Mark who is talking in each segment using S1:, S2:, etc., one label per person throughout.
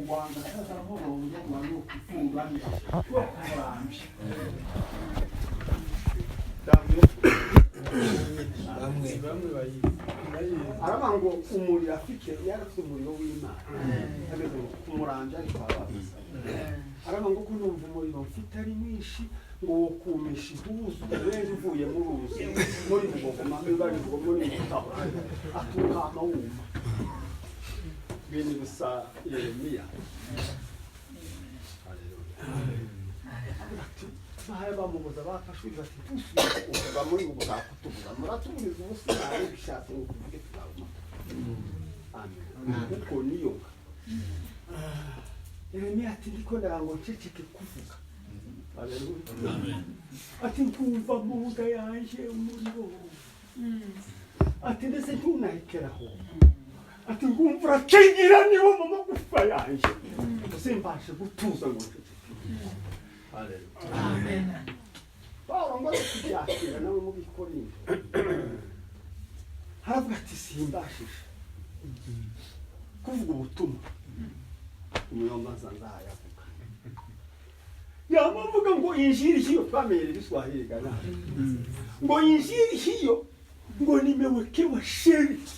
S1: Rwanda sasa murongo manu kufunga ni kwa kurambye bamwe bayi arabango umuriro afite yarafite umuriro w'Imana ageze kumuranja ari kwabaza arabango ko numva umuriro mfite ari mwinshi ngo kumisha impuzu rero uvuye mu ruzi muri bugoma bari ngo muri mutaho atuka amawuma bini gusa Yeremiya bahaya bamubuza bafashwe bati tusuba muri mu kutubuza muratuburiza ubusinaye bishatse ngo kuvuge tuzabuma amen uko niyo Yeremiya ati ndiko ndarango ceceke kuvuga amen ati kumva muga yanje umuriro ati ndetse tunayikeraho ati ngumvura kingira niho mu magufa yanje simbashe gutuza ngo ceceke amen Paulo ngo yakira nawe mu bikorinto haravuga ati simbashije kuvuga ubutumwa umuyombaza ndayavuga yamavuga ngo injili hiyo twamenyere Kiswahili gana ngo injili hiyo ngo nimewekewa sharti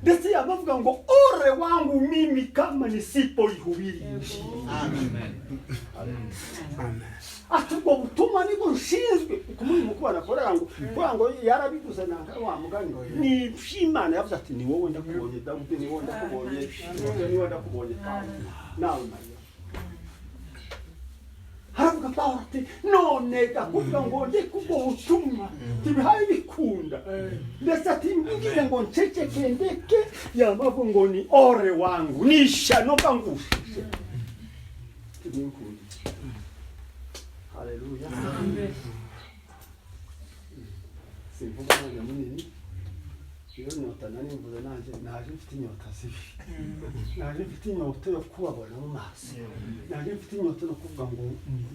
S1: ndetse yamavuga ngo ole wangu mimi kama nisipoihubiri injili amen atubwo butumwa nibwo nshinzwe kumurimo kubana ngo yarabiguze nanga wa mugani ni Imana yavuze ati ni wowe ndakubonye Dawudi ni wowe ndakubonye ni wowe ndakubonye nawe Mariya haravuga Paulo ati none gakuvuga ngo ndi kubwo butumwa tibihaye bikunda ndetse ati ngize ngo nceceke ndeke yamavuga ngo ni ore wangu nisha no bangushije tibinkundi Haleluya. Amen. Simvuga ngo munini. Iyo nyota nani mvuze naje mfite inyota zibi. Naje mfite inyota yo kubabona mu maso. Naje mfite inyota no kuvuga ngo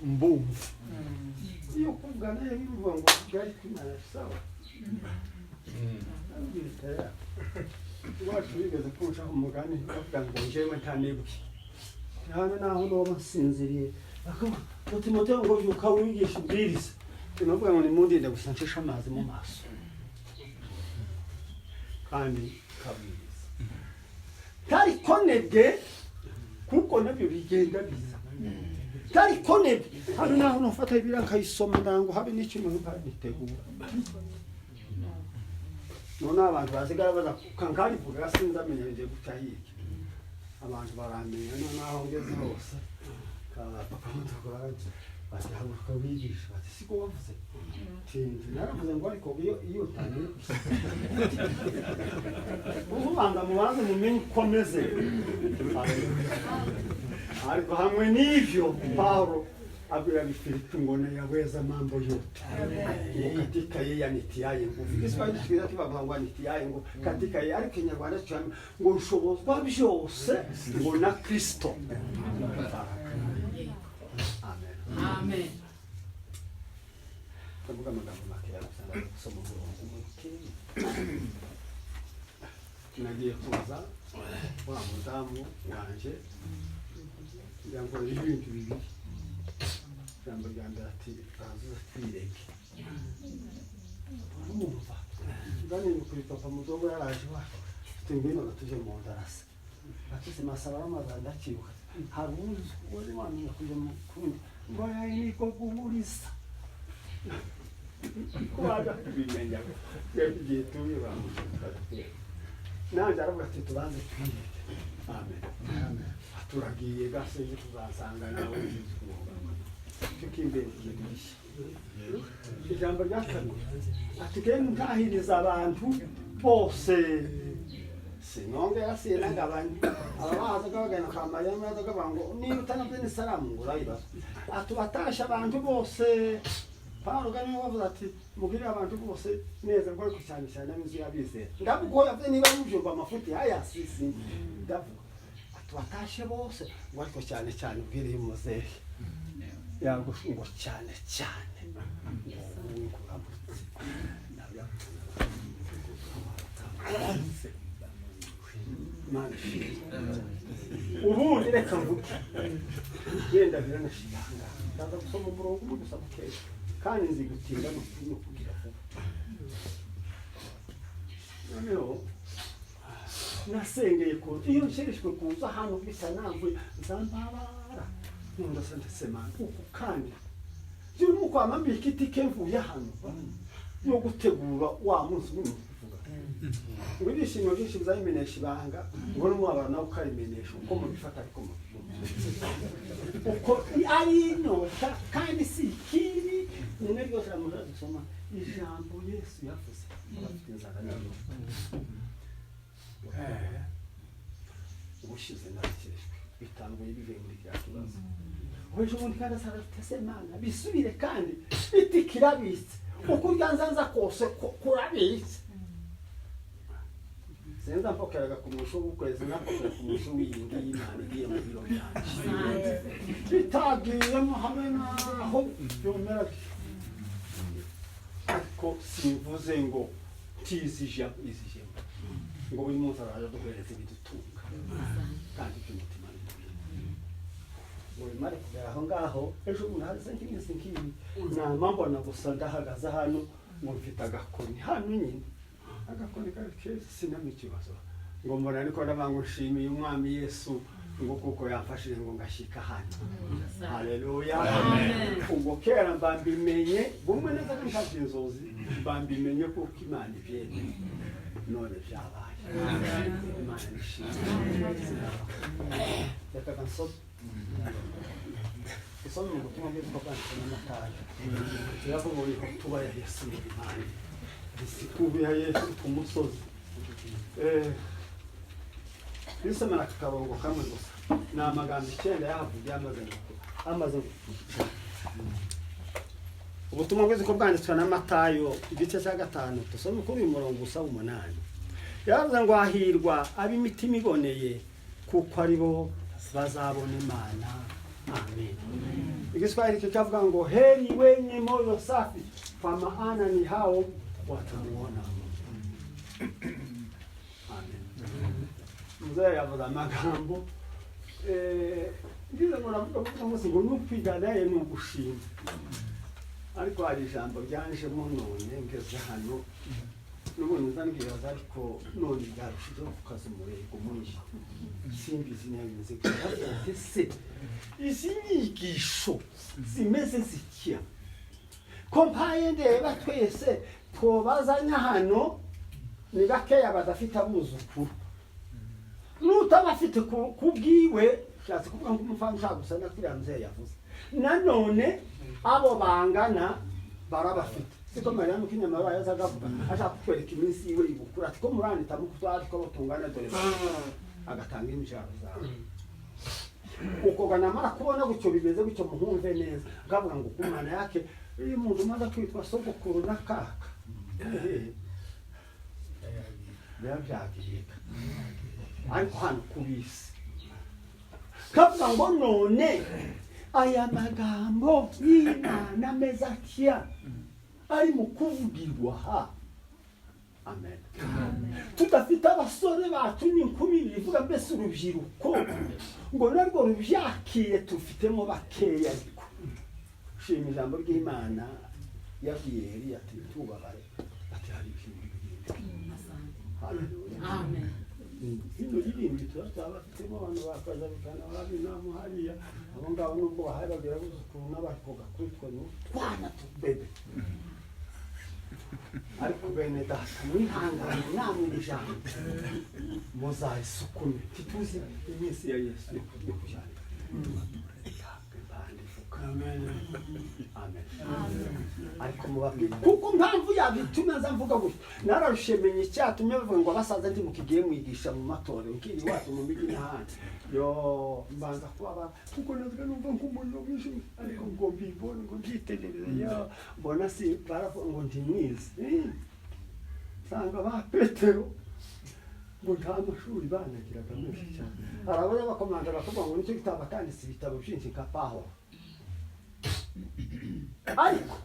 S1: mbumva. Iyo kuvuga naye bivuga ngo gari kwimana sawa. Abitera. Wacu bigeze kunca umugani bavuga ngo njewe ntanebuke. Hano naho no basinziriye. Akoma Timoteyo ngo yuka wigisha ubwiriza tunavuga ngo ni mundinde gusancisha amazi mu maso kandi kabiriza tari konebwe kuko nabyo bigenda biza tari konebwe hano naho nofata ibira nkayisoma ndango habe n'ikintu ntitegura none abantu bazigara baza kankari vuga sinzamenyeje gutahiki abantu baramenya naho ngeze hose papa mutagwaje batahabuka wigisha bati siko wavuze tinzi naravuze ngo ariko iyo tane ubanga mubanze mumenye komeze ariko hamwe n'ivyo Paulo abira bifite ngone yaweza mambo yote katika yeye anitiaye nguvu Kiswahili tukiza kibavuga ngo anitiaye ngo katika yeye ariko Kinyarwanda cyane ngo ushobozwa byose ngo na Kristo Amen. Kamuga amagambo make yarasanga gusoma umurongo nagiye kuza wa mudamu wanje yango ibintu bibi jambo ryambere ati bazuza twireke urumva ngani kuri papa mudogo yaraje wa tengeno natuje mu ndarasa ati masaba y'amazanda kibuka haruzi wari wamenya kuje mu kundi ngo niko kuburisa kwaga bimenya yagiye tubiba nanje aravuga ati tubanze twireke amen amen turagiye gaseje tuzasanga nawe tukimbere kigisha ijambo rya kabiri ati kenshi ntahiriza abantu bose sinonge yasira ngabanye ababaza gabagana kamaya maza gabango ni utanabye ni salamu ngurayiba atubatasha abantu bose Paulo gani wavuze ati mugire abantu bose neza ngo cyane cyane n'inzu yabize ndavuga yavuze niba mujumba amafuti haya sisi ndavuga atubatashe bose ngo ariko cyane cyane ubwire umuzehe yango ngo cyane cyane Imana ishimwe. Ubundi reka mvuge yenda biranashimanga ndaza gusoma umurongo umwe gusa mukeye kandi nzi gutinda no kugira vuba. Noneho nasengeye ko iyo nshirishwe kuza hano bisanangwe nzambabara nkunda sema uko kandi cyo nuko amambika itike mvuye hano yo gutegura wa munsi w'umuvuga ngo ibishimo byinshi bizayimenesha ibanga ngo n'umwabara nawe ukarimenesha uko mubifata ariko uko ari inota kandi si ikiri nimwe ryose ramuza dusoma ijambo Yesu yavuze abafite inzara n'ayo ubushize nakirishwe bitanguye bivuye muri kya kibazo wejo ubundi kandi asaratesemana bisubire kandi bitikirabitse uko ryanzanza kose kurabitse senza mpokeraga ku musho w'ukwezi napokera ku musho w'iyingi y'Imana igiye mu biro byanje bitagiyemo hamwe naho byomera ariko simvuze ngo tizija izijemo ngo buri munsi araje duhereze ibidutunga kandi by'umutima we mare aho ngaho ejo unahaze nk'ibi namambona gusa ndahagaze hano ngo mfite agakoni hano nyine agakoni kari kese sinamikibazo ngo mbona ariko ndabangushimiye umwami Yesu ngo kuko yamfashije ngo ngashika hano. Haleluya, amen. Ubwo kera mbambimenye bumwe neza kandi inzozi mbambimenye kuko Imana ivyene none vyabaye. Imana nishimye. Reka kansobe isome mu butumwa bw'uko bwanditse n'Amatayo yavuga ngo tuba ya Yesu Imana isikubi ya Yesu ku musozi bisomera akarongo kamwe gusa ni amagambo 9 yahavuye amaze ubutumwa bw'uko bwanditswe n'Amatayo igice cya 5 tusome kuri umurongo gusa 8 yavuze ngo ahirwa ab'imitima iboneye kuko ari bo bazabona Imana. Amen. Igiswahili kikavuga ngo heri wenye moyo safi kwa maana ni hao watamuona. Amen. Mzee yavuze amagambo ndize muravuga ngo ngo nupfiga naye n'ugushima ariko hari ijambo ryanje mu none ngeze hano n'ubundi nzangiye ariko none yarushijeho kukaza umurego mwinshi simbizi nyabize se izi nyigisho zimeze zitya kompaye ndeba twese twobazanya hano ni bakeya badafite abuzukuru nutabafite kubwiwe cyatse kuvuga ngo umufanga ushaka gusana kuri mzee yavuze nanone abo bangana barabafite siko Mariya mukinyama yazaga ashaka kwereka iminsi iwe ibukura ati ko muranita mu kutwara ko batungana dore agatanga imijaro zawe uko ganamara kubona gucyo bimeze gucyo muhumve neza ngavuga ngo kumana yake iyo umuntu maze kwitwa sogokuru nakaka byabyagiye ariko hano kubisi kavuga ngo none aya magambo y'Imana meza kya ari mu kuvugirwa ha. Amen. Tudafite abasore bacu n'inkumi bivuga mbese urubyiruko ngo narwo rubyakiye tufitemo bakeya ariko shima ijambo ry'Imana yabwiye Eliya ati tubabare ati hari ikintu Haleluya. Amen. Ino yindi turabafitemo abantu bakaza bikana babinamu hariya abo ngabo nubwo bahari bagira gusukura n'abakoga kwitwa no twana tubebe ariko bene data mwihangane namwe ijambo muzayisukume tituzi iminsi ya Yesu yo kujana. Amen. Amen. Ariko mubabwira kuko mpamvu yabituma nzamvuga gutya nararushemenye cyatumye bavuga ngo abasaza ndi mukigiye mwigisha mu matore ukiri wacu mu migi n'ahandi yo mbanza kuba kuko nazwe numva nk'umuntu w'ijuru ariko ngo mbibone ngo nditegereze yo mbona si baravuga ngo ndi mwiza sanga ba Petero ngo nta mashuri banagiraga menshi cyane arabona bakomanda bakavuga ngo nicyo gitabo kandi si bitabo byinshi nka Pawulo ariko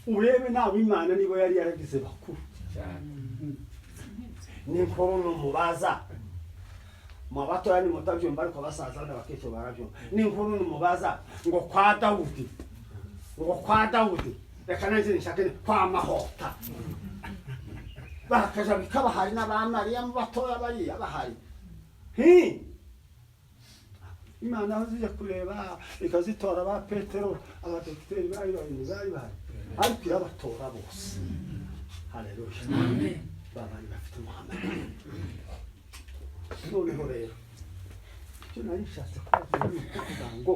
S1: urebe nawe Imana nibo yari yaragize bakuru ni nkuru n'umubaza mu batoya ni mutabyumva ariko basaza n'abakecuru barabyumva n'inkuru n'umubaza ngo kwa Dawudi reka nanjye nshake kwa Mahota bakaja bikabahari n'abamariya mu batoya bariya bahari Imana aho zije kureba ikazitora ba Petero abadogiteri bari bahari ariko irabatora bose. Haleluya. Babari bafite umuhamagaro. Noneho rero icyo nari nshatse kuvuga ngo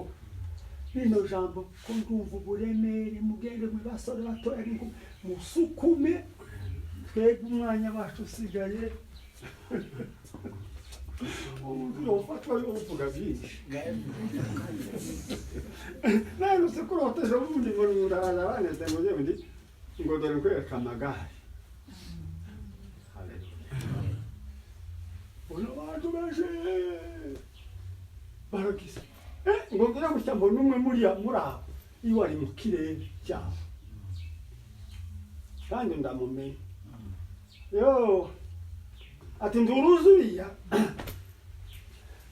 S1: bino jambo ko ndumva uburemere mugende mu basore batoya ariko musukume twebwe umwanya wacu usigaye ufatwa y'uvuga byinshi nari se kuroteje ubundi ngo uraza baneze ngo ndi ngo dore kwereka amagare. Uno bantu baje baragize ngo ngira ngo cyambo numwe muri aho iyo ari mu kirere cyabo kandi ndamumenye yo ati nduruzuriya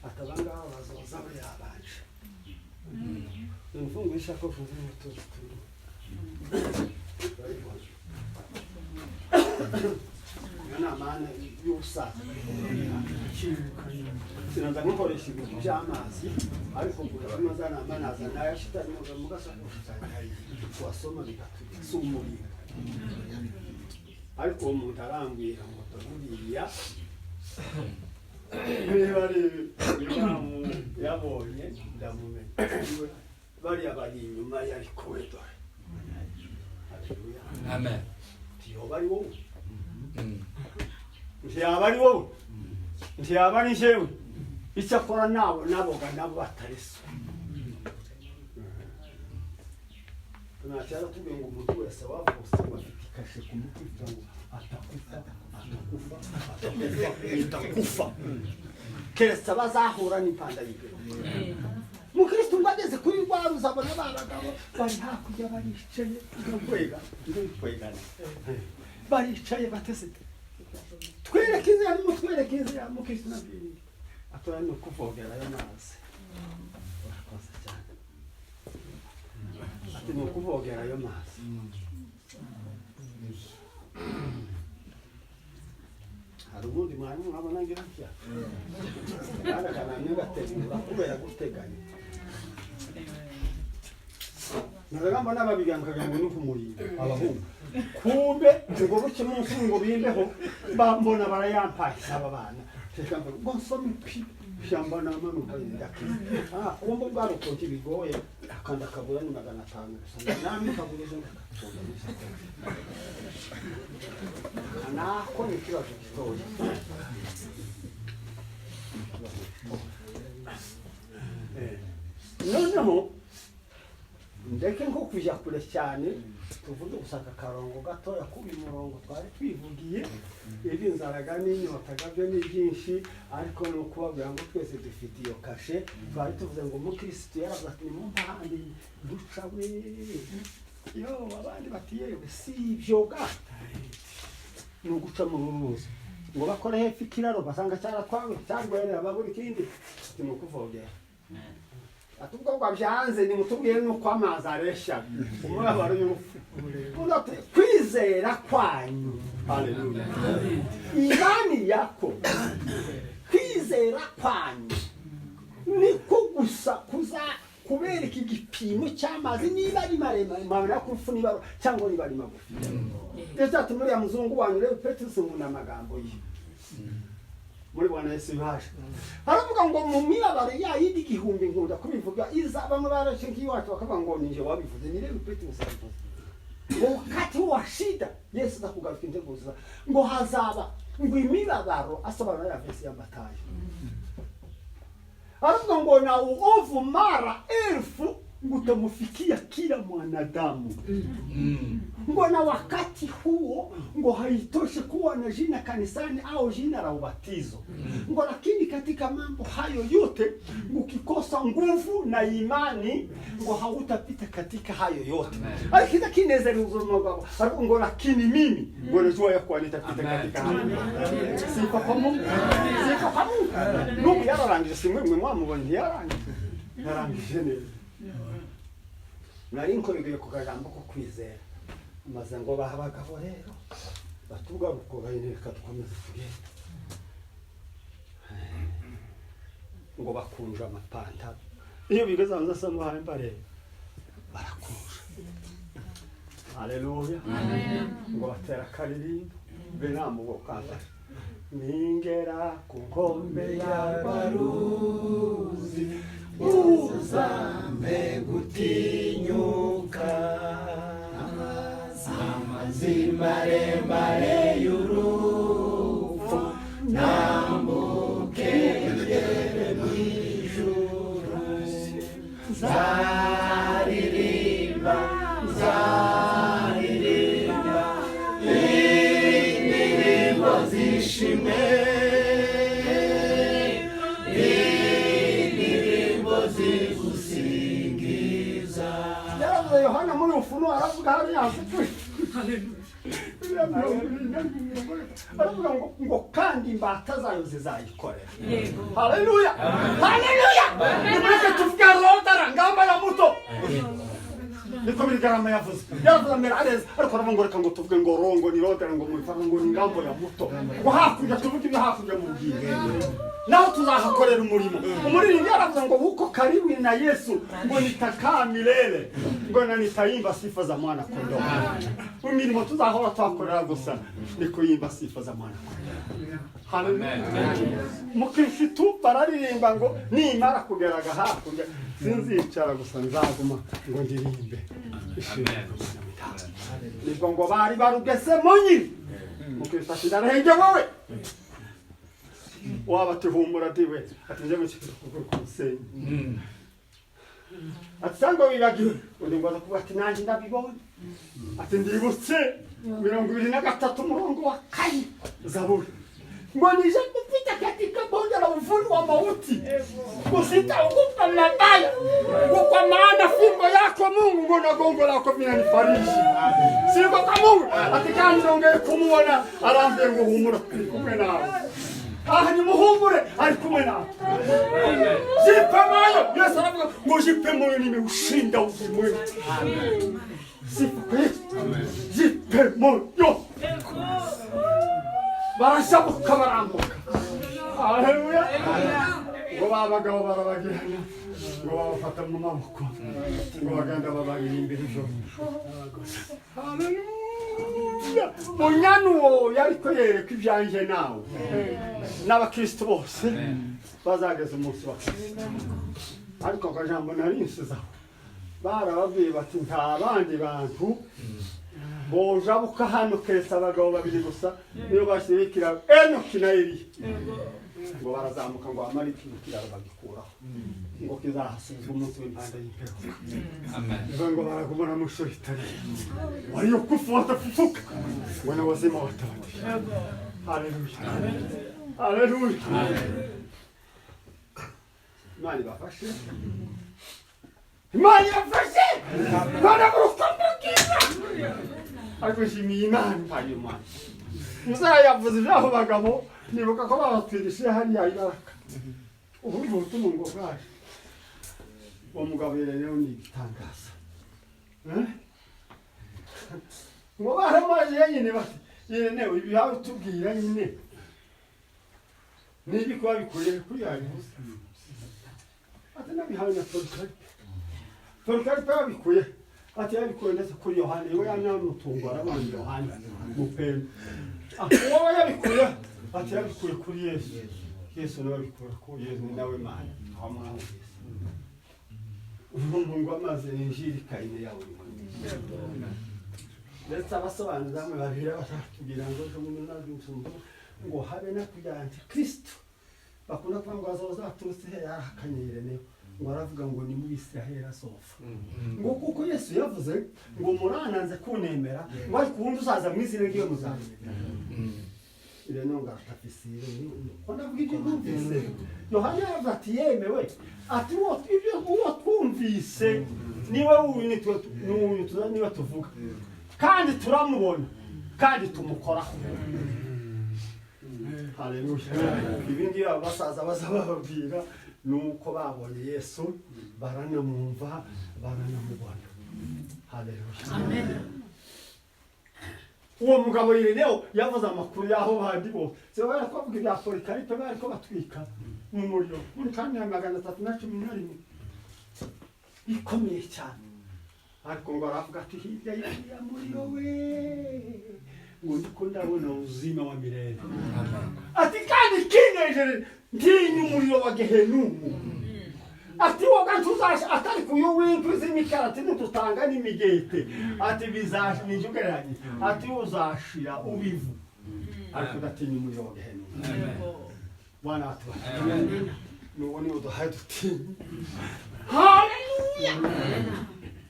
S1: atabanga bazoza bari abanje mfungisha ko fuzi mutuzo Yana mana yusa sinaza nkoresha ibintu by'amazi ariko kugira amazana amanaza nayashitanye mu gasakoshitanye wasoma bigatuma ariko umuntu arambwira ngo taburiya bari yabonye ndamumenye bari abari inyuma yari koridor. Haleluya.
S2: Amen.
S1: Bari wowe ntiyabari wowe ntiyabari njyewe icyakora naboga nabo batariso tunacyara tubwiye ngo umuntu wese wavutse bafite ikashe ku mutwe kugira ngo atakufa keretse bazahura n'impanda y'ibiro. Mukristo mbageze kuri rwa ruzabona abagabo bari hakurya baricaye kwegana baricaye batese twereke inzira mukristo nabiri atora no kuvogera y'amazi urakoze cyane ati no kuvogera y'amazi hari ubundi mwanya mwabona ngira ntya kana n'agategura kubera guteganya naragamba n'ababigankaga ngo ni kumurinda abahungu kumbe ngo buke munsi ngo bimbeho bambona barayampaye aba bana reka ngo nsome shamba n'amanuka ndakira kumbe bwaro konti bigoye akanda kabura ni 500 nami kaburizo ana ko ni kibazo gitoya noneho ndeke nko kuja kure cyane tuvuge gusaka karongo gatoya kubi murongo twari twivugiye ibi nzaraga n'inyota byo ni byinshi ariko no kubabwira ngo twese dufite iyo kashe twari tuvuze ngo mu Kristo yaravuze ati mu mpande ducawe yo abandi batiyewe si ibyo gata no guca mu ruruzi ngo bakore hefi kiraro basanga cyaratwawe cyarwerera baburi kindi ni kuvogera atubwo byanze ni mutubwiye nuko amazi aresha umubabaro y'urupfu unote kwizera kwanyu. Haleluya. Imani yako kwizera kwanyu niko gusa kuza kubereka igipimo cy'amazi niba ari maremare y'urupfu niba cyangwa niba ari magufi. Ndetse atumuri ya muzungu wanyu rero Petero nguna amagambo ye muri Bwana Yesu baje haravuga ngo mu mibabaro ya yindi gihumbi nkunda kubivuga iza bamwe barashingiye wacu bakavuga ngo nije wabivuze ni rero Petero sabivuze ngo wakati wa shida Yesu ndakugaruka integuza ngo hazaba ngo imibabaro asobanura ya verse ya Matayo haravuga ngo na uovu mara elfu utamfikia kila mwanadamu. Ngo na wakati huo ngo haitoshe kuwa na jina kanisani au jina la ubatizo. Ngo lakini katika mambo hayo yote ukikosa nguvu na imani ngo hautapita katika hayo yote. Akita kineza uzoma ngo lakini mimi ngo najua ya kwa nitapita katika hayo. Sifa kwa Mungu. Sifa kwa Mungu. Nuko yararangije simwe mwamu ngo yarangije. Yarangije neza. Nari nkoreye ku kajambo ko kwizera maze ngo bahabagabo rero batugaruko bayineka dukomeze tugende ngo bakunja amapantaro iyo bigeze aho zasama hambare barakunja. Haleluya, ngo batera karirimbo benamu bokanda ningera ku nkombe ya baruzi uzambe gutinyuka amazi maremare y'urupfu nambuke ngere mw'ijuru nzaririmba indirimbo zishimwe Yohana muri ufunuo aravuga hari yavuye. Aravuga ngo kandi imbata zayo zizayikorera. Haleluya. Haleluya. Nimureke tuvuga rotara ngamba ya muto. Niko bigarama yavuze. Yavuze mbere areza ariko aravuga reka ngo tuvuge ngo rongo ni rotara ngo mufana ngo ni ngambo ya muto. Ngo hakurya tuvuge ibyo hakurya mu bwire. Naho tuzahakorera umurimo. Umurimo yaravuze ngo huko karibu na Yesu ngo nitakaa milele ngo na nitaimba sifa za mwana kondoo. Umurimo tuzahora twakorera gusa ni kuyimba sifa za mwana kondoo. Haleluya. Mukristo bararirimba ngo nimara kugeraga hakurya sinzicara gusa nzaguma ngo ndirimbe. Amen. Nibwo ngo bari barugese munyi. Mukristo ashindarenge wowe. Waba tuhumura diwe ati nje mu kusenyi ati sango bibagiwe undi ngo kuba ati nanjye ndabibona ati ndibutse 23 murongo wa kane Zaburi ngo nije kupita katika bonde la uvuli wa mauti usitaogopa mabaya kwa maana fimbo yako Mungu ngo na gongo lako vinanifariji. Sio kwa Mungu ati kama ndongeye kumuona arambe ngo humura kumwe nawe. Ni muhumure ari kumwe nawe. Jipe moyo. Yesu anavuga ngo jipe moyo nimeushinda ulimwengu. Sifa kwa Yesu. Jipe moyo. Barashabuka barambuka. Haleluya. Ngo babagabo barabagirana. Ngo babafata mu maboko. Ngo baganda babarimbira ijoro. Haleluya. Munyanuwo yariko yereka ibyanje nawe n'abakristo bose bazageza umunsi wa Kristo. Ariko kajambo narinsiza barababwiye bati nta bandi bantu bojabuka hano keretse abagabo babiri gusa niyo bashirikira Enoki na Eliya. Ngo barazamuka ngo amariki kiraro bagikuraho ngo kizahasize umunsi w'impanda y'impeho. Amen. Ngo baragumana mu solitari wariyo kufuata fufuka wana wazima watatu. Haleluya. Haleluya. Imani bafashe. Imani bafashe. Bana burukambukiza. Ariko shimiye Imana hanyuma. Muzaya yavuze ibyaho bagabo nibuka ko babatwirishe hariya ibaraka. Ubu ni ubutumwa ngo bwaje. Uwo mugabo rero ni igitangaza. Ngo baramaje nyine bati yene ibi hawe tubwira nyine. Nibi kwa bikuye kuri yayo. Ati nabihawe na Torikari. Torikari pa bikuye. Ati yabikuye ndetse kuri Yohana we yanamutungo arabandi Yohana mupembe. Uwo yabikuye ati yabikuye kuri Yesu. Yesu nawe abikura ko Yesu nawe Mana hamwe. Mungu amaze injiri kaine yawe. Ndetse abasobanuza bamwe babira batubwira ngo umuntu nazumva ngo habe na kujya Antikristo. Bakunda kuvuga ngo azoza turutse yarahakanyire ne ngo aravuga ngo ni mu Isiraheli asofa ngo kuko Yesu yavuze ngo murananze kunemera ngo ariko ubundi uzaza mu izina ry'iyo muzamenya ile nonga tafisire ko ndavuga ibyo numvise Yohana yavuze ati yemewe ati uwo twumvise niwe niwe tuvuga kandi turamubona kandi tumukoraho. Haleluya. Ibindi abasaza bazababwira nuko babonye Yesu baranamumva baranamubona. Haleluya. Amen. Uwo mugabo Ireneo yavuze amakuru yaho bandi bo se bari kuvuga ibya Polikaripe bari ko batwika mu muriro muri kandi 311 ikomeye cyane ariko ngo aravuga ati hirya ya muriro we ngo ndiko ndabona uzima wa milele ati kandi kinejeje ndinyu umuriro wa Gehenumu ati woga tuzasha atari kuyuwintuzi imikarati n'ututanga n'imigete ati bizaje nijugeranye ati uzashira ubivu ariko datinya umuriro wa Gehenumu. Bwana atu amen. Nuone uduhaye dutinya. Haleluya.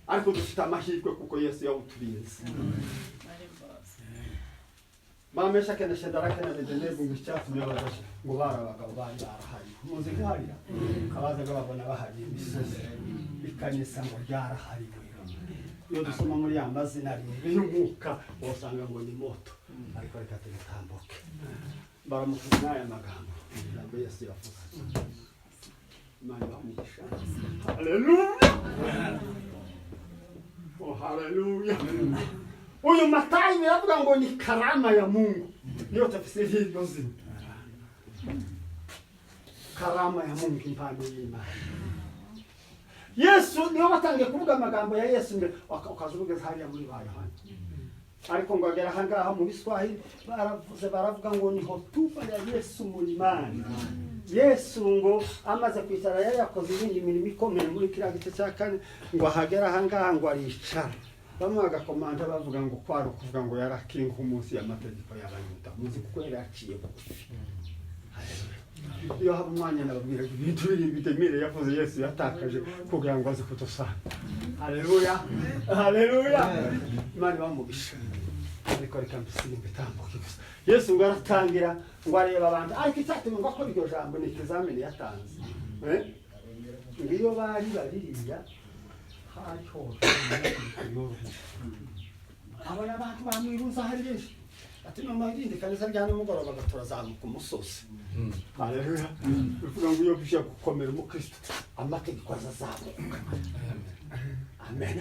S1: Ariko dufite amahirwe kuko Yesu yawuturinze. Mamesha kene shedara kene bedenebo ngicyatumye abaje ngo barabagabo bari barahari muzi kuharira kabaza gababona bahari imisozi ikanyesa ngo ryarahari iyo dusoma muri amazina ari y'umuka wasanga ngo ni moto ariko reka tutambuke baramuvuga aya magambo ngo Yesu yavuze Imana bamugisha. Haleluya. Oh haleluya. Uyu Matayo yavuga ngo ni karama ya Mungu. Ndio tafsiri hiyo zima. Karama ya Mungu impano y'Imana. Yesu niyo batangiye kuvuga amagambo ya Yesu mbere ukazuvuga hariya muri ba Yohana. Ariko ngo agera hangaha mu Biswahili baravuga ngo ni hotuba ya Yesu mulimani. Yesu ngo amaze kwicara yari yakoze ibindi mirimo ikomeye muri kiriya gice cya kane ngo ahagera hangaha ngo aricara. Bamwe bagakomanda bavuga ngo kwari kuvuga ngo yarakiri nk'umunsi y'amategeko y'Abayuda muzi kuko yari yaciye bugufi. Iyo haba umwanya nababwira ibintu bitemire yavuze Yesu yatakaje kugira ngo aze kudusanga. Haleluya. Haleluya. Imana bamugisha. Ariko reka mbisimbe tambuke gusa. Yesu ngo aratangira ngo areba abantu ariko icyatumye ngo akora iryo jambo ni ikizamini yatanze. Ngiyo bari baririya hariho abana abantu bamwiruza hari benshi ati mama irinde kanisa rya nimugoroba gaturazamuka umusozi. Haleluya. Bivuga ngo iyo bishya gukomera umukristo amategeko azazamuka. Amen.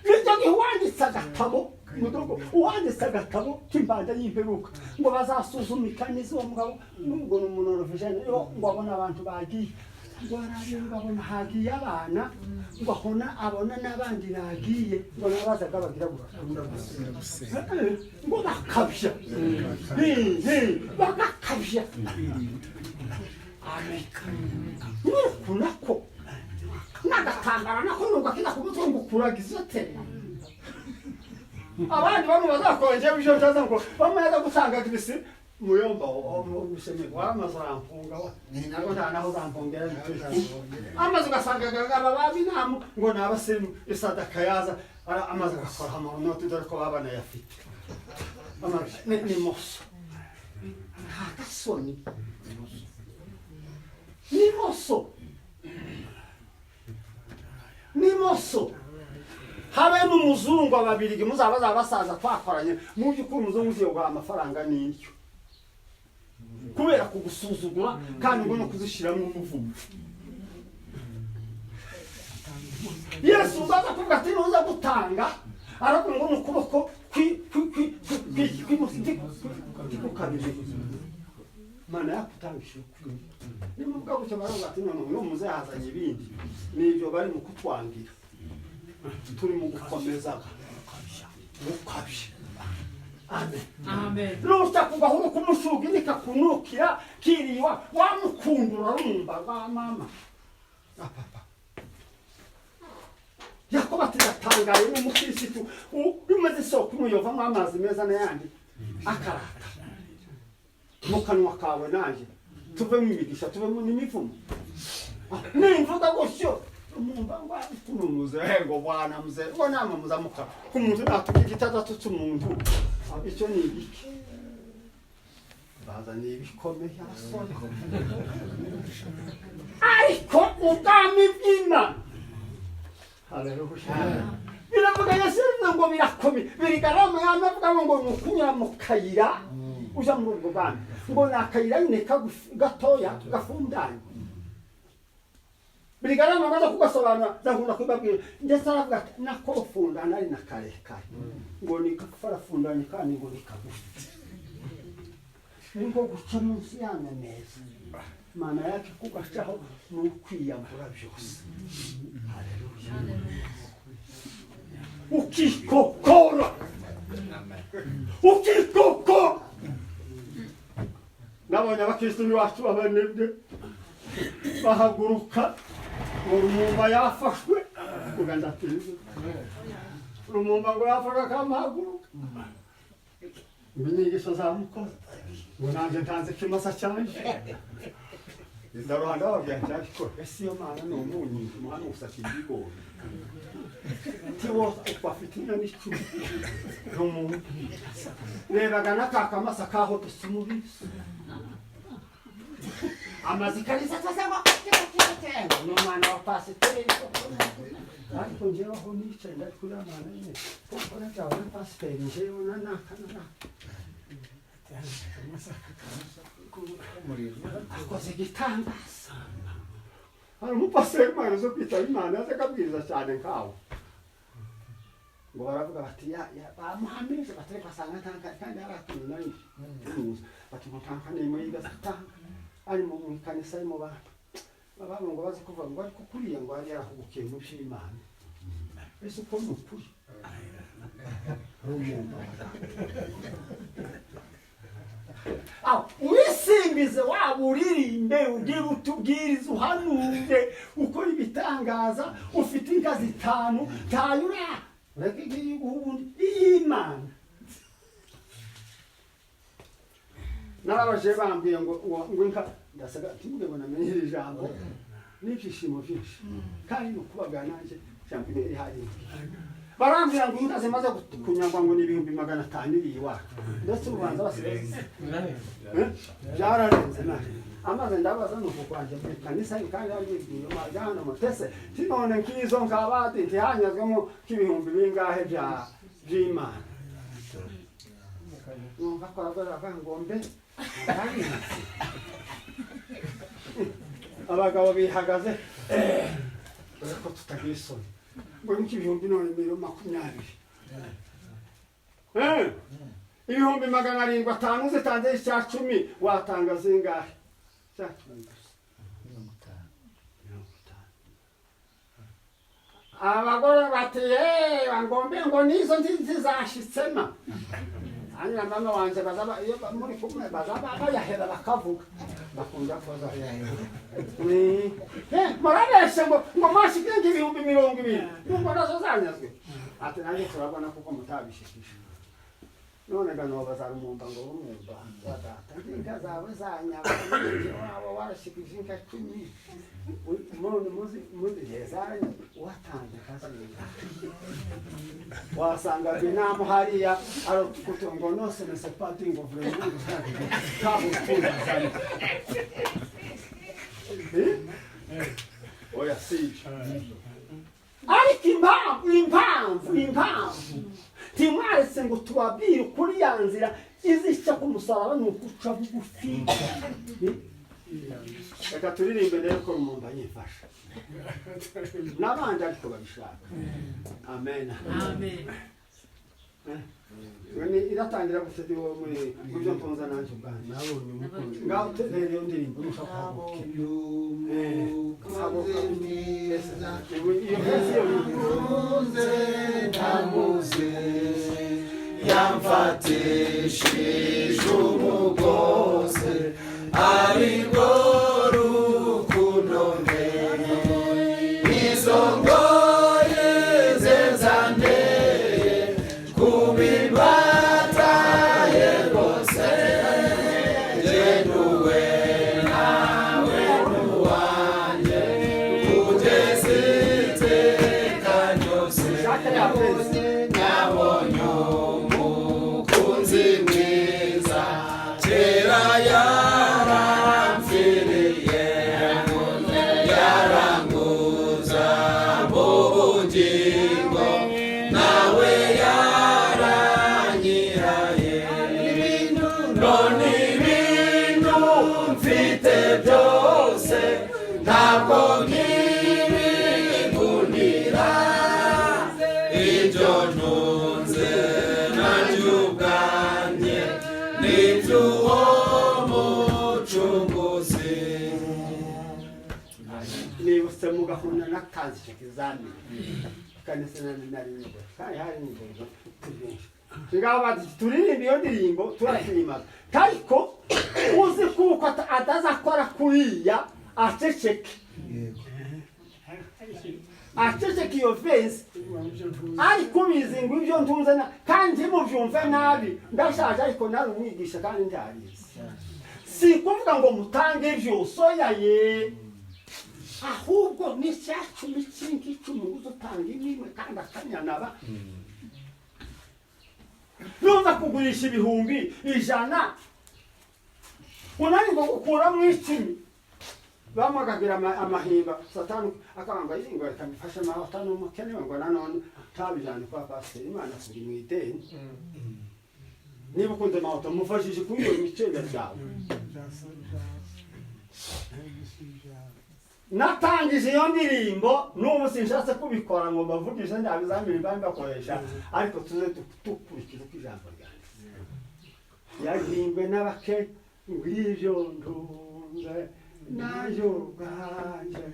S1: Bityo ngiwanditse agatabo mudogo uwanditse agatabo k'imbanda y'imperuka ngo bazasuzumika n'izo mugabo nubwo n'umuntu vijana ngo abona abantu bagiye ngo ararenga abona hagiye abana ngo ahona abona n'abandi bagiye ngo nabazaga bagira gusubira ngo bakabya bakabya areka kunako nagatangara nako nubwo kida kumuzungu kuragiza te abandi bamwe bazakonje bisho cyaza ngo bamaze gusanga Kristo muyomba omuseme wamazampunga wa nako ntanaho zampongera amaze ugasanga gagaba babinamu ngo nabasemu isadaka yaza amaze gakora amarono tudore ko babana yafite amaze ni moso hakasoni ni moso ni moso habe n'umuzungu ababirigi muzabaza basaza twakoranye mu by'ukuri umuzungu ugiye guha amafaranga n'icyo kubera kugusuzugura kandi ngo no kuzishiramo umuvumo. Yesu baza kuvuga ati nuza gutanga ariko ngo n'ukuboko kw'ikukabije Mana yakutangishije kuri ni muvuga gutyo baravuga ati none uyu muze yazanye ibindi nibyo bari mu kutwangira turi mu gukomeza ukabye. Amen. Amen. Lusta kugahuru kumushuginika kunukira kiriwa wamukundura rumba ba mama. Papa. Yakoba tizatangaye n'umukirisitu umaze soko umuyova mu amazi meza n'ayandi akarata. Mukanwa kawe nanje tuve mu migisha tuve mu n'imivumo. nimvuga gutyo umumva ngo kumuze ngo bwana muze ngo nama muzamuka kumuntu natugira kitadatu cy'umuntu icyo ni iki baza ni ibikomeye asone ariko ubwami bw'Imana haleluya biravuga yaseze ngo birakomeye birigarama yamavuga ngo nukunyura mu kayira uja mu rugo bana ngo nakayira nyine gatoya gafundanye birigarama baza kugasobanura ndakunda kubabwira ndetse aravuga nako fundana ari nakarekare ngo ni farafundanye kandi ngo nikagufi ngo guca munsi yana neza mana yake kugacaho n'ukwiyambura byose haleluya ukikokora ukikokora nabonye abakristo bacu abanebwe bahaguruka ngo Rumumba yafashwe kuganda tizo Rumumba ngo yafashwe kamahaguruka Minyigisho zamukoze ngo nanjye ntanze kimasa cyanje izaruhanda wabyanjye ko ese yo mana no munyi mwana usakira ibigori tiwo bafite inyoni icumi Rumumba rebaga n'akakamasa kaho dusumubise amazikalisa sasa no mwana wa pasiteri ariko njyewe aho nicaye ndakuri amana nyine kuko ndajawe pasiteri njyewe nanakana akoze igitangaza hari umupasiteri mwana zo kwitaba Imana yaje akabwiriza cyane nkawe ngo baravuga bati bamuhamirije batari basanga kandi aratuntu nayo bati mutanka nimo yigasatanga ari mu kanisa mu bantu baba ngo baze kuvuga ngo ariko kuriya ngo ari yarahugukiye mu by'Imana ese uko nukuri wisimbize waba uririmbe ugira utubwiriza uhanure ukora ibitangaza ufite inka zitanu tayura reka igihugu y'Imana narabaje bambwiye ngo inka ndasaga timuge bona menye ijambo n'ibyishimo byinshi kandi nukubaga nanje cyangwa iri hari barambira ngo inka zimaze kunyangwa ngo ni 500 iri iwacu ndetse ubanza basigaye byararenze naje amaze ndabaza nuko kwanje mu kanisa kandi ari ibyo majana mutese tinone nkizo nkabati ntihanyazwemo k'ibihumbi bingahe by'Imana numva ko abagora ngombe abagabo bihagaze ko tutagira isoni ngo ni ibihumbi 20 ibihumbi 750 zitanze icya 10 watanga zingahe cya 10 abagore bati ngombe ngo nizo zizashitsema hanyuma mama wanje bazaba iyo muri kumwe bazaba bayahera bakavuga bakunda koza marabeshe ngo mashikenge ibihumbi 20 ngo nazo zanyazwe ati nanjye turabona kuko mutabishikisha none gano bazarumumba ngo Rumumba badata inka zawe zanyaba wabo warashikije inka 10 muzi hezanya watanze kazi wasanga binamu hariya aro kutongo nose ne sepati ngo vraiment kabo tuza oya si ariko impamvu timwaretse ngo tubabwire kuri ya nzira izica ku musaraba n'ukuca bugufi reka turirimbe rero ko Rumumba yifasha n'abandi ariko babishaka amen amen Wani iratangira guseti wo muri byo tunza nanje bwana nabonye umukunzi ngaho terere yo ndirimbo nushaka yamfatishije umugozi ariko rukundo izo ngoye zezaneye kubibataye rwose jenuwe nawe nuwanjye mfite byose ntabwo nkibigundira ibyo ntunze nanjye ubwanjye n'iby'uwo mucunguzi. nibutse mu gahunda n'akazi icyo kizamini kanisa nari nibwo kandi hari n'ingozo byinshi ngaho bati turirimba iyo ndirimbo turasimaga ariko uzi kuko atazakora kuriya aceceke aceceke iyo vesi ariko ubizi ngo ibyo ntunze kandi mubyumve nabi ndashaje ariko nari umwigisha kandi ndarizi si kuvuga ngo mutange byose oyaye ahubwo ni cya cumi cy'icumi uzutanga imwe kandi akanyanaba nuza kugurisha ibihumbi 100 unari ngo gukuramo 10 bamagagira amahimba satani akabanga izingo akamufasha naho atanu umukene ngo nanone tabijana kwa pastor Imana kuri mu ideni niba ukunze mahoto mufashije kuri iyo micenda cyawe natangije iyo ndirimbo n'ubu sinshatse kubikora ngo bavugishe ndabizamini bangakoresha ariko tuze tukurikiza uko ijambo ryanditse yahimbwe n'abake ngw'ivyo ntunze nayo bwanje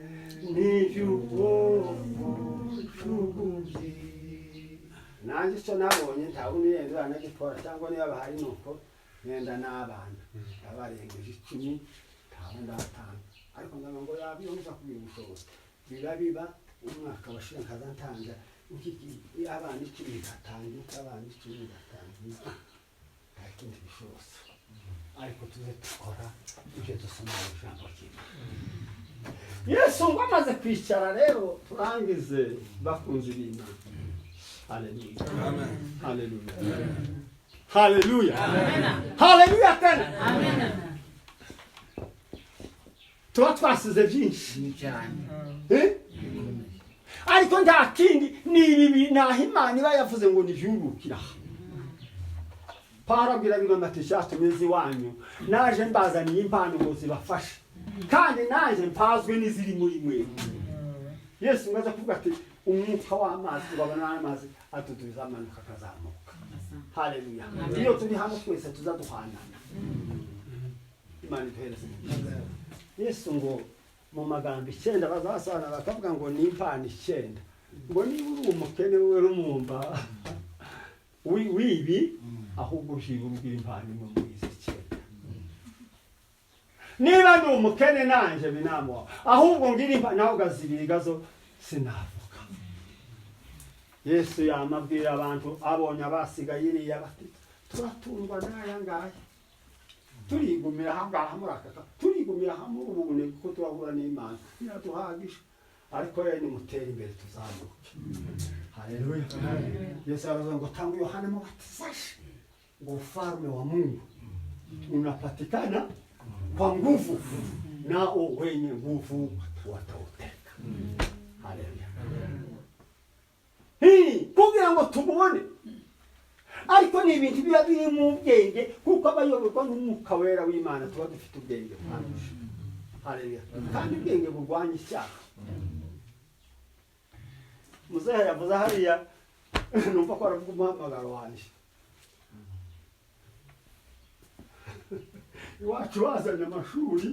S1: n'ivy'uwo mucunguzi. nanjye icyo nabonye ntabona yenda nagikora cyangwa niba bahari nuko yenda n'abana abarengeje 10 ntabona atanga ariko ndanga ngo yabyumva kugira ubushobozi biba umwaka washira nkazantanga abana 10 gatanga abana 10 gatanga ariko ndibishobora ariko tuze dukora ibyo dusoma mu ijambo ry'Imana. Yesu ngo amaze kwicara rero turangize bakunze ibintu. Haleluya. Amen. Haleluya. Haleluya. Amen. Haleluya tena. Amen. Tuba twasize byinshi cyane. Ariko nta kindi ni ibi naho Imana iba yavuze ngo nijurukira. Parabwira bigo matishato mezi wanyu naje mbazaniye impano ngo zibafashe kandi naje mpazwe n'iziri muri mwe. Yesu ngaza kuvuga ati umwuka w'amazi wabana amazi atutuza amanuka kazamuka. Haleluya. Iyo turi hamwe twese tuzaduhanana. Imana iduhereze. Yesu ngo mu magambo 9 bazasana bakavuga ngo ni impano 9 ngo ni uri umukene we rumumba wibi ahubwo ushibubwira impano mu mwize niba ni umukene nanje binamo ahubwo ngira impano naho gazibirigazo sinavuga. Yesu yamabwira abantu abonye abasigaye iriya bati turatundwa n'aya ngaya turigumira hangaha murakaka turigumira hamwe ubune kuko turahura n'Imana iraduhagisha ariko yeye ni mutera imbere tuzamuke. Haleluya. Yesu aravuga ngo tangu Yohana Mbatizaji ngo ufalme wa Mungu unapatikana kwa nguvu nao wenye nguvu watauteka. Haleluya. Hii kugira ngo tubone ariko ni ibintu biba biri mu bwenge kuko abayoborwa n'umwuka wera w'Imana tuba dufite ubwenge bwinshi. Haleluya. Kandi ubwenge burwanya icyaha. Muzehe yavuze hariya numva ko aravuga umuhamagaro wanje. Iwacu bazanye amashuri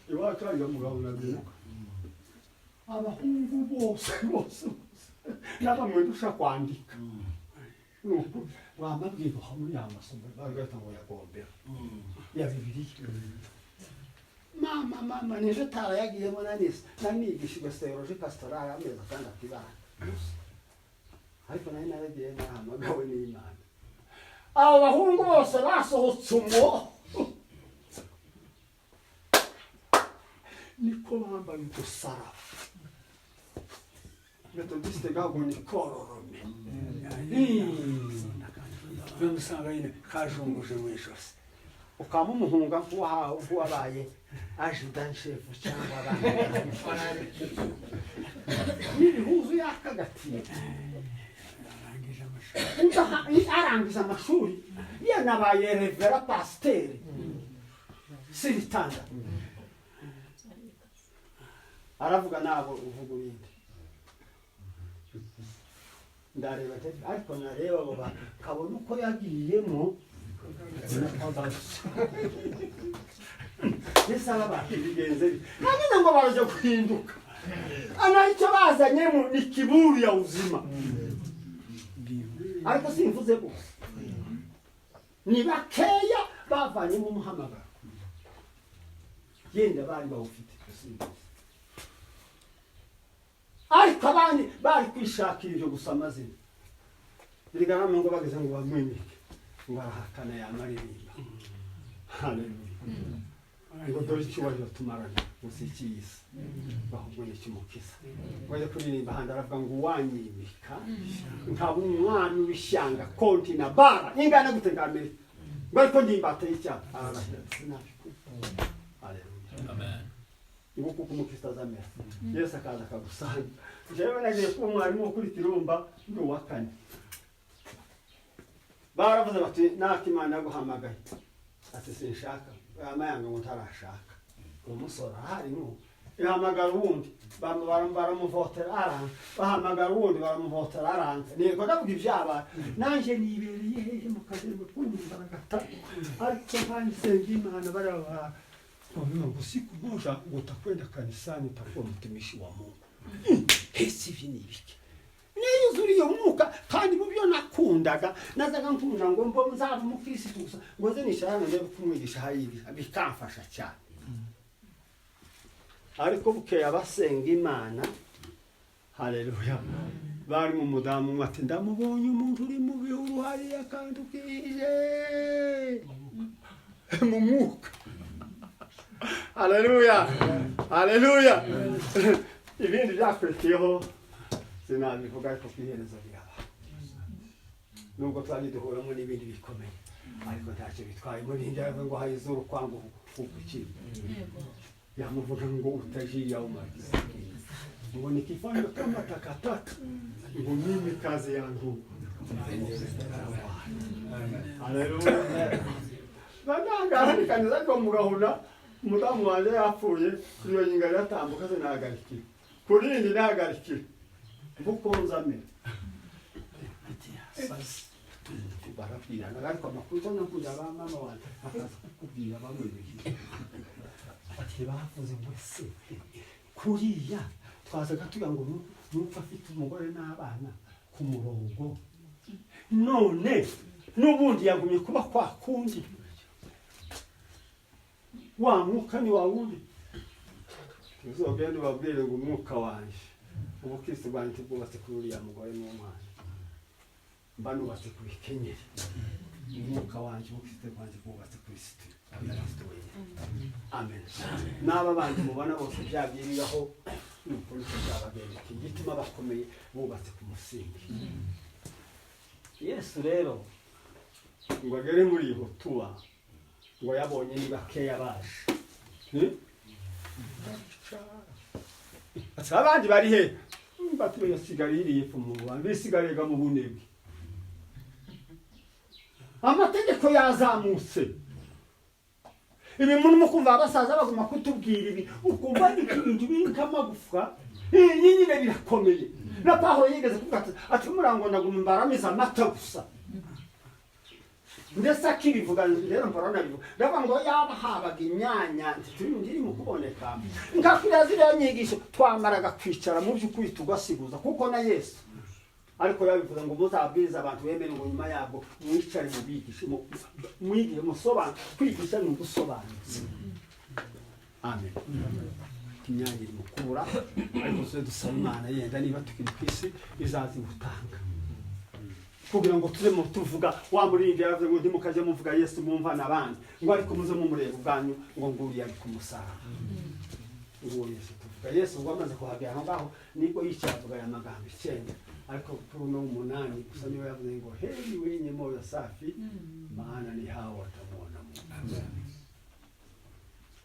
S1: iwacu ariga mugabo nabiruka abahungu bose n'abamwe dusha kwandika nuko wamabwirwa hamwe y'amasomo bagata ngo yagombera ya Bibiliya. Mama nije tara yagiyemo nanigisha theology pastoral ameza kandi atibana ariko nari naragiye nahamagawe n'Imana. Abo bahungu bose basohotse umwo niko bambaye udusara metodiste gago ni kororome usanga nyine kajunguje mu ijosi ukaba umuhunga nk'uwabaye ajudant chef cyangwa abandi n'ibihuzu yakagatiye arangije amashuri yanabaye revera pasiteri si bitandatu aravuga nabo uvuga ibindi ndareba ariko nareba abo kabona uko yagiyemo Yesu ababigenze nagenda ngo baraje guhinduka ana icyo bazanyemo ni kiburi ya uzima ariko simvuze ko ni bakeya bavanye mu muhamagaro yenda bari bawufite ariko abandi bari kwishakira ibyo gusa amazina birigana ngo bageze ngo bamwimike ngo arahakana yamaririmba haleluya ngo dore icyubahiro tumarana musikiyisi bahubwo n'icyumukiza waje kuririmba handi aravuga ngo wanyimika nkaba umwana w'ishyanga konti na bara ingana gute ngamere ngo ariko ndimbata y'icyaha arahira haleluya amen ibo kuko umukristo azamera Yesu akaza akagusanga jewe nagiye kuba umwarimu wo kuri Kirumba ndi uwa kane baravuze bati nakimana yaguhamagaye ati sinshaka amayanga ngo ntarashaka umusora harimo ihamagara uwundi baramuvotera aranze bahamagara uwundi baramuvotera aranze niko ndavuga ibyaba nanje nibereye hehe mu kazi ngo kumva gatatu ariko nsenga Imana baraba ngo siku moja utakwenda kanisani utakuwa mtumishi wa Mungu hesi vinibiki niyuzuriye umwuka kandi mu byo nakundaga nazaga nkunda ngo mbo muzaba umukristo gusa ngo ze nishana ndebe kumwigisha hayiri bikamfasha cyane ariko bukeye abasenga Imana haleluya bari mu mudamu ati ndamubonye umuntu uri mu bihuru hariya kandi ukije mu mwuka haleluya haleluya ibindi byakurikiyeho sinabivuga ariko kwihereza biraba nubwo twari duhuramo n'ibindi bikomeye ariko ntacyo bitwaye muri njyawe ngo hayizuru kwangu ukukiri yamuvuga ngo utajiya umagiza ngo nikifanya kama takataka ngo mimi kazi yangu haleluya bananga kanisa ko mugahuna umudamu wanje yapfuye iyo nyinga yatambuka se nahagarikira kurindi nahagarikira bukonzame barapirana ariko amakuru nakuja abamama wanje akaza kukubwira bamwibikira ati bavuze ngo se kuriya twazaga tugira ngo nuko afite umugore n'abana ku murongo none n'ubundi yagumye kuba kwa kundi wa mwuka ni wawundi uzogenda babwire ngo umwuka wanje ubukristo bwanjye bwubatse kuri uriya mugore n'umwana mba nubatse ku bikenyeri umwuka wanje ubukristo bwanjye bwubatse kuri Kristo wenyine amen n'aba bandi mubona bose byabyiriyeho nuko niko byabagenda igituma bakomeye bubatse ku musingi Yesu rero ngo agere muri iyo tuwa ngo yabonye ni bakeya baje abandi bari he batuye yasigaririye ku muba bisigarega mu bunebwe amategeko yazamutse ibi muri mukumva abasaza baguma kutubwira ibi ukumva ibintu b'inkamagufwa nyine birakomeye na Pawulo yigeze kuvuga ati murango ndaguma mbaramiza amata gusa ndetse akirivuga rero mporana bivuga ndavuga ngo yaba habaga inyanya ndiri mu kuboneka ngakira ziriya nyigisho twamaraga kwicara mu by'ukuri tugasiguza kuko na Yesu ariko yabivuga ngo muzabwiriza abantu bemere ngo nyuma yabo mwicare mu bigishe mwigire musobanura kwigisha ni ugusobanutse amen inyanya iri mukura ariko se dusaba Imana yenda niba tukiri ku isi izazi gutanga kugira ngo tuze mu tuvuga wa murindi yavuze ngo ndimukaje muvuga Yesu mumva nabandi ngo ariko muze mumureba ubwanyu ngo nguri yari kumusara ngo Yesu tuvuga Yesu ngo amaze kuhagera aho ngaho niko yicyavuga ya magambo 9 ariko kuri no 8 gusa niwe yavuze ngo heri wenye moyo safi maana ni hao watamwona Mungu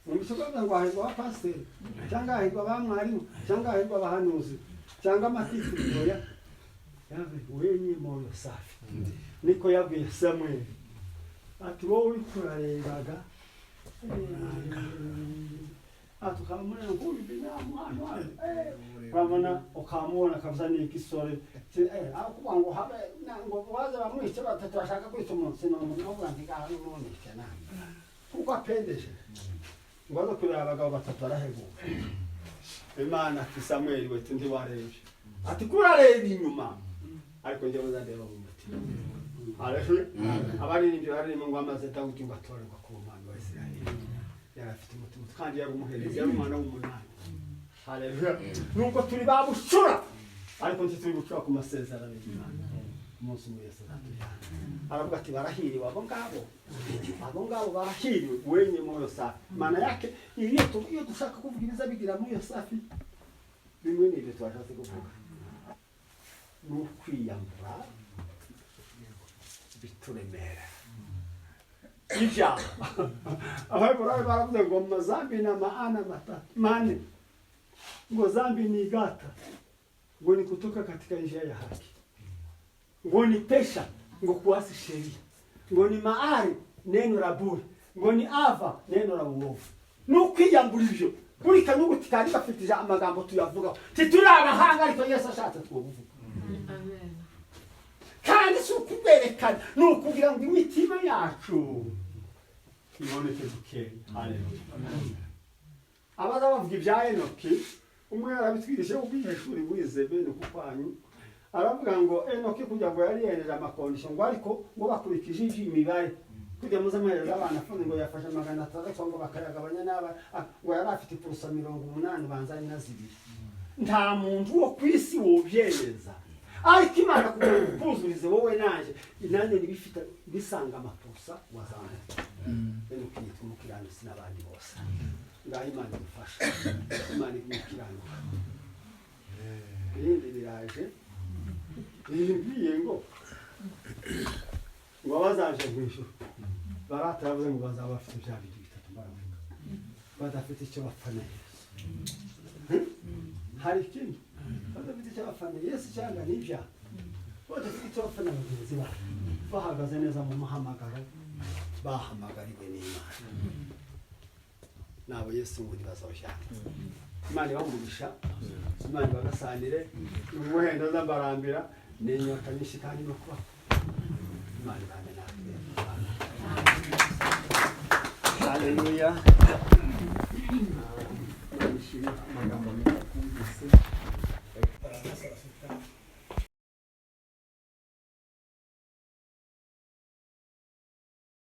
S1: Umusobanuzi ngo ahirwa abapasiteri cyangwa ahirwa abamwarimu cyangwa ahirwa abahanuzi cyangwa amatitiro ya wenye moyo safi niko yabwiye Samuel ati wowe uri kurarebaga tukamubona nk'uyu binamu hano urabona ukamubona kabisa ni igisore akuvuga ngo habe ngo baze bamwice batatu bashaka kwica umunsi n'umuntu no kuvuga ngo aho n'umunike nawe kuko apendeje ngo aze kureba abagabo batatu baraheguka Imana ati Samuel we ndi warebye ati kurareba inyuma ariko njye uzandeba mu mutima haleluya abaririmbyi barimo ngo amaze Dawudi ngo atorerwa ku Mana wa Isirayeli yarafite umutima kandi yari umuherezi yari umwana w'umunani haleluya nuko turi babushura ariko nti turi gucura ku masezerano y'Imana umunsi umwe Yesu atujyana aravuga ati barahiriwe abo ngabo barahiriwe wenye moyo safi maana yake iyo dushaka kuvuga bigira moyo safi bimwe n'ibyo twashatse kuvuga n'ukwiyambura bituremera ijambo abaheburayo baravuze ngo mazambi na maana mane ngo zambi ni gata ngo ni kutoka katika njia ya haki ngo ni pesha ngo kuasi sheria ngo ni maari neno la bure ngo ni ava neno la uovu n'ukwiyambura ivyo buri kanuguti kandi bafitije amagambo tuyavuga titurabahanga ariko Yesu ashatse tuvuga amen kandi sukuberekana nukugira ngo imitima yacu iboneke dukeye haleluya abaza bavuga ibya Enoki umwe arabitwigisha ubwishuri bwize bene kukwanyu aravuga ngo Enoki kujya ngo yari yereje amakondisho ngo ariko ngo bakurikije imibare kujya muza amaherezo abana afunze ngo yafashe 600 ngo bakayagabanya n'aba ngo yari afite purusa 80 banza n'azibiri nta muntu wo kwisi wobyemeza ariko Imana kuzurize wowe naje inanye nibifita bisanga amapusa wazana bene kwitwa umukiranutsi n'abandi bose ngaho Imana ifasha Imana ikiranuka ibindi biraje ngiye ngo bazaje kwishura baratavuze ngo bazaba bafite bya bintu bitatu baravuga badafite icyo bapfana Yesu hari ikindi badafite icyo bapfana Yesu cyangwa n'ibya badafite icyo bapfana bagenzi babo bahagaze neza mu muhamagaro bahamagariwe n'Imana nabo Yesu ngo bazawushyana Imana ibahumugisha Imana bagasanire umuhendo z'ambarambira n'inyota nyinshi kandi no kuba Imana ibane natwe haleluya amagambo meza kumvise